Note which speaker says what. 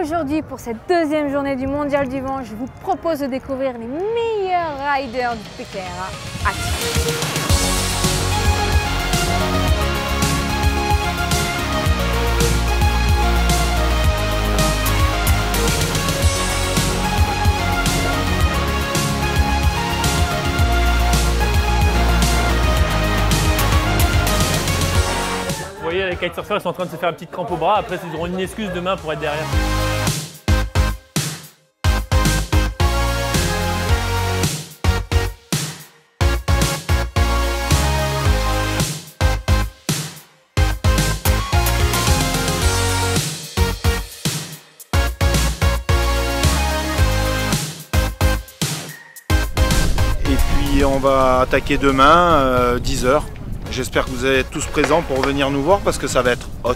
Speaker 1: aujourd'hui, pour cette deuxième journée du Mondial du Vent, je vous propose de découvrir les meilleurs riders du PKRA à Tir.
Speaker 2: Vous voyez, les kitesurfers, ils sont en train de se faire une petite crampe au bras. Après, ils auront une excuse demain pour être derrière.
Speaker 3: Et puis on va attaquer demain 10 h. J'espère que vous êtes tous présents pour venir nous voir parce que ça va être hot.